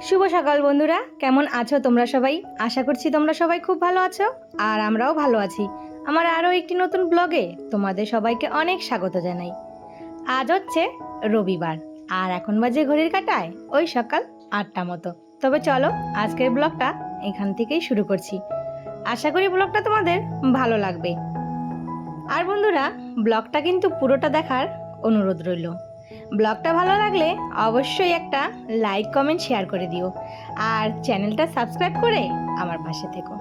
শুভ সকাল বন্ধুরা, কেমন আছো তোমরা সবাই? আশা করছি তোমরা সবাই খুব ভালো আছো আর আমরাও ভালো আছি। আমার আরও একটি নতুন ব্লগে তোমাদের সবাইকে অনেক স্বাগত জানাই। আজ হচ্ছে রবিবার আর এখন বাজে ঘড়ির কাঁটায় ওই সকাল 8টা মতো। তবে চলো আজকের ব্লগটা এখান থেকেই শুরু করছি। আশা করি ব্লগটা তোমাদের ভালো লাগবে। আর বন্ধুরা, ব্লগটা কিন্তু পুরোটা দেখার অনুরোধ রইল। ব্লগটা ভালো লাগলে অবশ্যই একটা লাইক কমেন্ট শেয়ার করে দিও আর চ্যানেলটা সাবস্ক্রাইব করে আমার পাশে থেকো।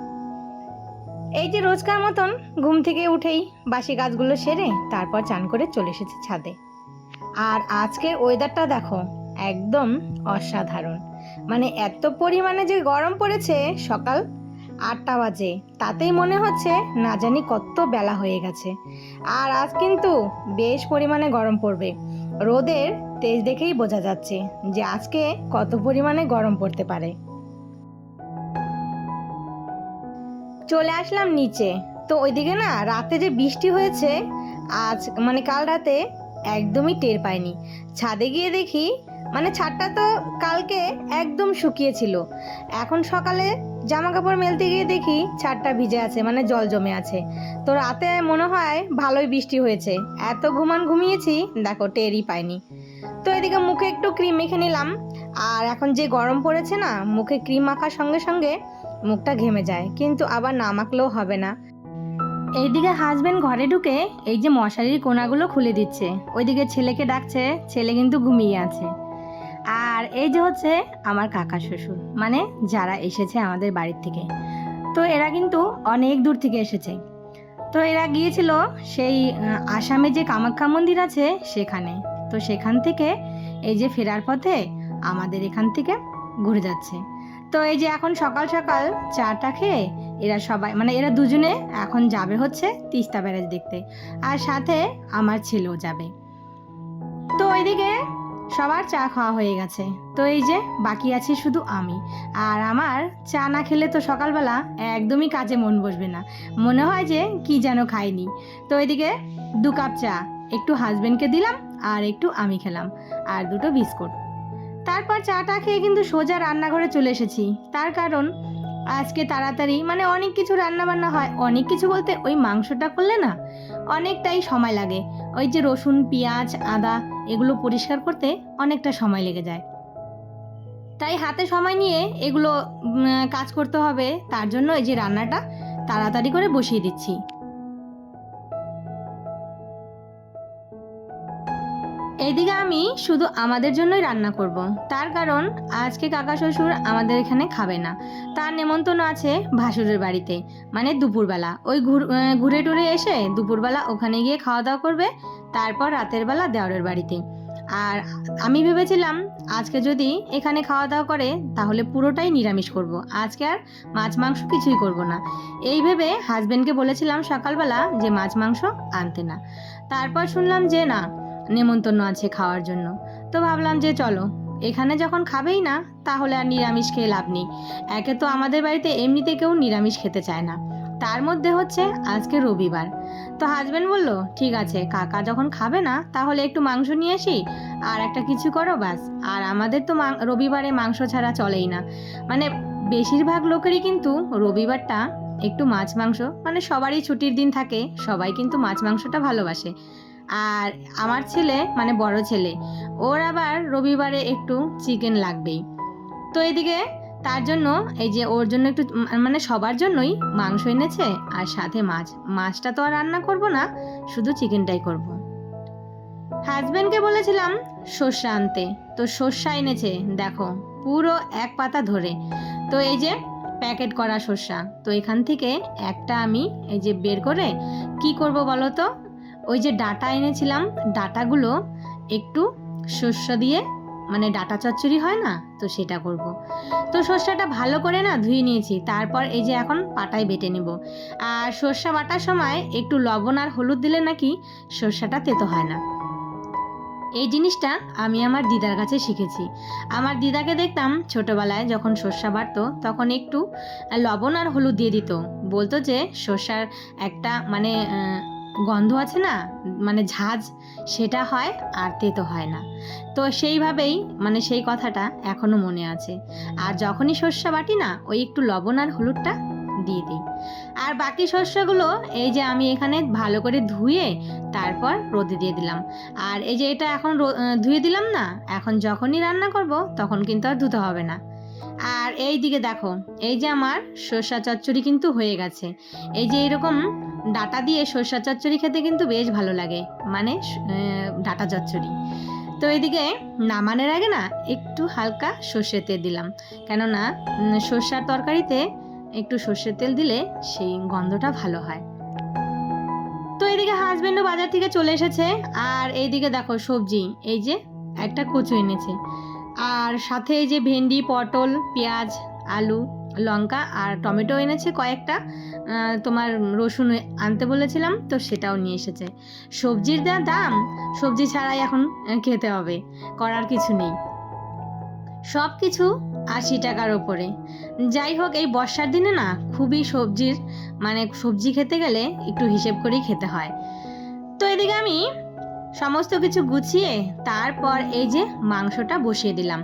এই যে রোজকার মতন ঘুম থেকে উঠেই বাসি কাজগুলো সেরে তারপর চান করে চলে এসেছি ছাদে। আর আজকের ওয়েদারটা দেখো, একদম অসাধারণ। মানে এত পরিমাণে যে গরম পড়েছে, সকাল 8টা বাজে, তাতেই মনে হচ্ছে না জানি কত বেলা হয়ে গেছে। আর আজ কিন্তু বেশ পরিমাণে গরম পড়বে। রোদের তেজ দেখেই বোঝা যাচ্ছে যে আজকে কত পরিমাণে গরম পড়তে পারে। চলে আসলাম নিচে। তো ওইদিকে না রাতে যে বৃষ্টি হয়েছে আজ, মানে কাল রাতে একদমই টের পাইনি। ছাদে গিয়ে দেখি মানে ছাদটা তো কালকে একদম শুকিয়েছিল। এখন সকালে জামা কাপড় মেলতে গিয়ে দেখি ছাদটা ভিজে আছে, মানে জল জমে আছে। তো রাতে মনে হয় ভালোই বৃষ্টি হয়েছে। এত ঘুমিয়েছি, দেখো টেরই পাইনি। তো এদিকে মুখে একটু ক্রিম মেখে নিলাম। আর এখন যে গরম পড়েছে না, মুখে ক্রিম মাখার সঙ্গে সঙ্গে মুখটা ঘেমে যায়, কিন্তু আবার না মাখলেও হবে না। এইদিকে হাজবেন্ড ঘরে ঢুকে এই যে মশারির কোনাগুলো খুলে দিচ্ছে, ওইদিকে ছেলেকে ডাকছে, ছেলে কিন্তু ঘুমিয়ে আছে। আর এই যে হচ্ছে আমার কাকা শ্বশুর, মানে যারা এসেছে আমাদের বাড়ির থেকে। তো এরা কিন্তু অনেক দূর থেকে এসেছে। তো এরা গিয়েছিল সেই আসামে যে কামাখ্যা মন্দির আছে সেখানে। তো সেখান থেকে এই যে ফেরার পথে আমাদের এখান থেকে ঘুরে যাচ্ছে। তো এই যে এখন সকাল সকাল চাটা খেয়ে এরা সবাই, মানে এরা দুজনে এখন যাবে হচ্ছে তিস্তা ব্যারেজ দেখতে, আর সাথে আমার ছেলেও যাবে। তো ওইদিকে সবার চা খাওয়া হয়ে গেছে। তো এই যে বাকি আছি শুধু আমি। আর আমার চা না খেলে তো সকালবেলা একদমই কাজে মন বসবে না, মনে হয় যে কি যেন খাইনি। তো এদিকে 2 কাপ চা একটু হাজবেন্ডকে দিলাম আর একটু আমি খেলাম, আর 2টো বিস্কুট। তারপর চাটা খেয়ে কিন্তু সোজা রান্নাঘরে চলে এসেছি। তার কারণ আজকে তাড়াতাড়ি, মানে অনেক কিছু রান্না বান্না হয়। অনেক কিছু বলতে ওই মাংসটা করলে না অনেকটাই সময় লাগে। ওই যে রসুন, পেঁয়াজ, আদা এগুলো পরিষ্কার করতে অনেকটা সময় লেগে যায়। তাই হাতে সময় নিয়ে এগুলো কাজ করতে হবে। তার জন্য এই যে রান্নাটা তাড়াতাড়ি করে বসিয়ে দিচ্ছি। এইদিকে আমি শুধু আমাদের জন্যই রান্না করব। তার কারণ আজকে কাকা শ্বশুর আমাদের এখানে খাবে না। তার নেমন্তন্ন আছে ভাসুরের বাড়িতে, মানে দুপুরবেলা ওই ঘুরে টুরে এসে দুপুরবেলা ওখানে গিয়ে খাওয়া দাওয়া করবে, তারপর রাতের বেলা দেওরের বাড়িতে। আর আমি ভেবেছিলাম আজকে যদি এখানে খাওয়া দাওয়া করে তাহলে পুরোটাই নিরামিষ করব, আজকে আর মাছ মাংস কিছুই করব না। এই ভেবে হাজবেন্ডকে বলেছিলাম সকালবেলা যে মাছ মাংস আনতে না। তারপর শুনলাম যে না, নেমন্তন্ন আছে খাওয়ার জন্য। তো ভাবলাম যে চলো, এখানে যখন খাবেই না তাহলে আর নিরামিষ খেয়ে লাভ নেই। একে তো আমাদের বাড়িতে এমনিতে কেউ নিরামিষ খেতে চায় না, তার মধ্যে হচ্ছে আজকে রবিবার। তো হাজবেন্ড বলল ঠিক আছে, কাকা যখন খাবে না তাহলে একটু মাংস নিয়ে আসি আর একটা কিছু করো ব্যাস। আর আমাদের তো রবিবারে মাংস ছাড়া চলেই না। মানে বেশিরভাগ লোকেরই কিন্তু রবিবারটা একটু মাছ মাংস, মানে সবারই ছুটির দিন থাকে, সবাই কিন্তু মাছ মাংসটা ভালোবাসে। আর আমার ছেলে, মানে বড় ছেলে, ওর আবার রবিবারে একটু চিকেন লাগবেই। তো এদিকে তার জন্য এই যে ওর জন্য একটু, মানে সবার জন্যই মাংস এনেছে আর সাথে মাছটা তো আর রান্না করব না, শুধু চিকেনটাই করব। হাজবেন্ডকে বলেছিলাম সর্ষে আনতে, তো সর্ষা এনেছে দেখো পুরো 1 পাতা ধরে। তো এই যে প্যাকেট করা সর্ষা, তো এখান থেকে একটা আমি এই যে বের করে কি করব বলো তো, ওই যে ডাটা এনেছিলাম, ডাটাগুলো একটু সর্ষে দিয়ে, মানে ডাটা চচ্চড়ি হয় না, তো সেটা করব। তো সর্ষাটা ভালো করে না ধুয়ে নিয়েছি, তারপর এই যে এখন পাটায় বেটে নেব। আর সর্ষা বাটার সময় একটু লবণ আর হলুদ দিলে নাকি সর্ষাটা তেতো হয় না। এই জিনিসটা আমি আমার দিদার কাছে শিখেছি। আমার দিদাকে দেখতাম ছোটবেলায় যখন সর্ষা বাটতো তখন একটু লবণ আর হলুদ দিয়ে দিত, বলতো যে সর্ষার একটা মানে গন্ধ আছে না, মানে ঝাঁজ, সেটা হয় আর তেতো হয় না। তো সেইভাবেই মানে সেই কথাটা এখনও মনে আছে। আর যখনই সর্ষে বাটি না, ওই একটু লবণ আর হলুদটা দিয়ে দিই। আর বাকি শস্যগুলো এই যে আমি এখানে ভালো করে ধুয়ে তারপর রোদে দিয়ে দিলাম। আর এই যে এটা এখন ধুয়ে দিলাম না, এখন যখনই রান্না করব তখন কিন্তু আর ধুতে হবে না। আর এই দিকে দেখো, এই যে আমার সর্ষা চচ্চড়ি কিন্তু হয়ে গেছে। এই যে এরকম ডাটা দিয়ে সর্ষা চচ্চড়ি খেতে কিন্তু বেশ ভালো লাগে, মানে ডাটা চচ্চড়ি। তো এদিকে নামানোর আগে না একটু হালকা সর্ষের তেল দিলাম, কেননা সর্ষার তরকারিতে একটু সর্ষের তেল দিলে সেই গন্ধটা ভালো হয়। তো এদিকে হাজবেন্ডও বাজার থেকে চলে এসেছে। আর এইদিকে দেখো সবজি, এই যে একটা কচু এনেছে, আর সাথে এই যে ভেন্ডি, পটল, পেঁয়াজ, আলু, লঙ্কা আর টমেটো এনেছে কয়েকটা। তোমার রসুন আনতে বলেছিলাম, তো সেটাও নিয়ে এসেছে। সবজির যা দাম, সবজি ছাড়াই এখন খেতে হবে, করার কিছু নেই। সব কিছু 80 টাকার ওপরে। যাই হোক, এই বর্ষার দিনে না খুবই সবজির মানে সবজি খেতে গেলে একটু হিসেব করেই খেতে হয়। তো এদিকে আমি সমস্ত কিছু গুছিয়ে তারপর এই যে মাংসটা বসিয়ে দিলাম।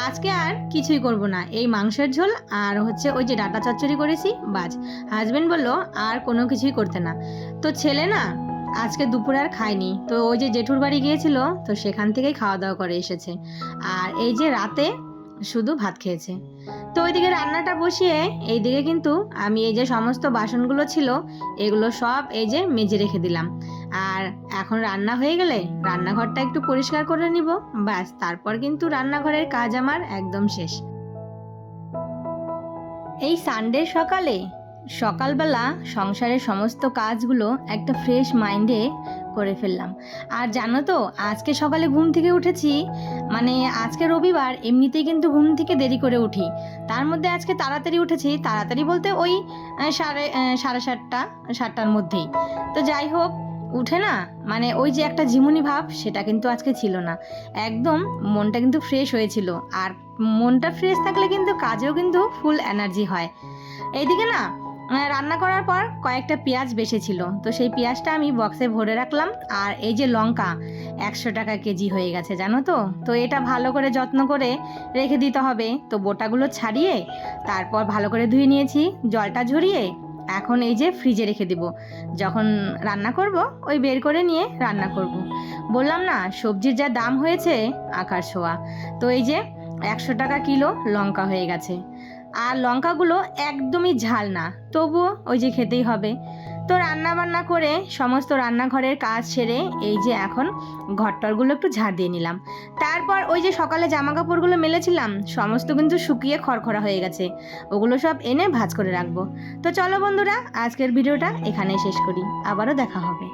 আজকে আর কিছুই করব না, এই মাংসের ঝোল আর হচ্ছে ওই যে ডাটা চচ্চড়ি করেছি, বাজ। হাজবেন্ড বললো আর কোনো কিছুই করতে না। তো ছেলে না আজকে দুপুরে আর খায়নি, তো ওই যে জেঠুর বাড়ি গিয়েছিল, তো সেখান থেকেই খাওয়া দাওয়া করে এসেছে। আর এই যে রাতে শুধু ভাত খেয়েছে। তো ওইদিকে রান্নাটা বসিয়ে এইদিকে কিন্তু আমি এই যে সমস্ত বাসনগুলো ছিল এগুলো সব এই যে মেজে রেখে দিলাম। আর এখন রান্না হয়ে গেলে রান্নাঘরটা একটু পরিষ্কার করে নিব, ব্যাস, তারপর কিন্তু রান্নাঘরের কাজ আমার একদম শেষ। এই সানডে সকালবেলা সংসারের সমস্ত কাজগুলো একটা ফ্রেশ মাইন্ডে করে ফেললাম। আর জানো তো, আজকে সকালে ঘুম থেকে উঠেছি, মানে আজকে রবিবার, এমনিতেই কিন্তু ঘুম থেকে দেরি করে উঠি। তার মধ্যে আজকে তাড়াতাড়ি উঠেছি, তাড়াতাড়ি বলতে ওই সাড়ে 7টার মধ্যেই। তো যাই হোক, উঠে না মানে ওই যে একটা ঝিমুনি ভাব, সেটা কিন্তু আজকে ছিল না। একদম মনটা কিন্তু ফ্রেশ হয়েছিল। আর মনটা ফ্রেশ থাকলে কিন্তু কাজেও কিন্তু ফুল এনার্জি হয়। এইদিকে না রান্না করার পর কয়েকটা পেঁয়াজ বেঁচেছিল, তো সেই পেঁয়াজটা আমি বক্সে ভরে রাখলাম। আর এই যে লঙ্কা 100 টাকা কেজি হয়ে গেছে, জানো তো। তো এটা ভালো করে যত্ন করে রেখে দিতে হবে। তো বোটাগুলো ছাড়িয়ে তারপর ভালো করে ধুয়ে নিয়েছি, জলটা ঝরিয়ে এখন এই যে ফ্রিজে রেখে দিব। যখন রান্না করব ওই বের করে নিয়ে রান্না করব। বললাম না, সবজির যা দাম হয়েছে আকাশ ছোঁয়া। তো এই যে 100 টাকা কিলো লঙ্কা হয়ে গেছে। আর লঙ্কাগুলো একদমই ঝাল না, তবুও ওই যে খেতেই হবে। তো রান্না বান্না করে সমস্ত রান্নাঘরের কাজ সেরে এই যে এখন ঘরটরগুলো একটু ঝাড় দিয়ে নিলাম। তারপর ওই যে সকালে জামা কাপড়গুলো মেলেছিলাম সমস্ত কিন্তু শুকিয়ে খড়খড়া হয়ে গেছে, ওগুলো সব এনে ভাঁজ করে রাখবো। তো চলো বন্ধুরা, আজকের ভিডিওটা এখানেই শেষ করি, আবারও দেখা হবে।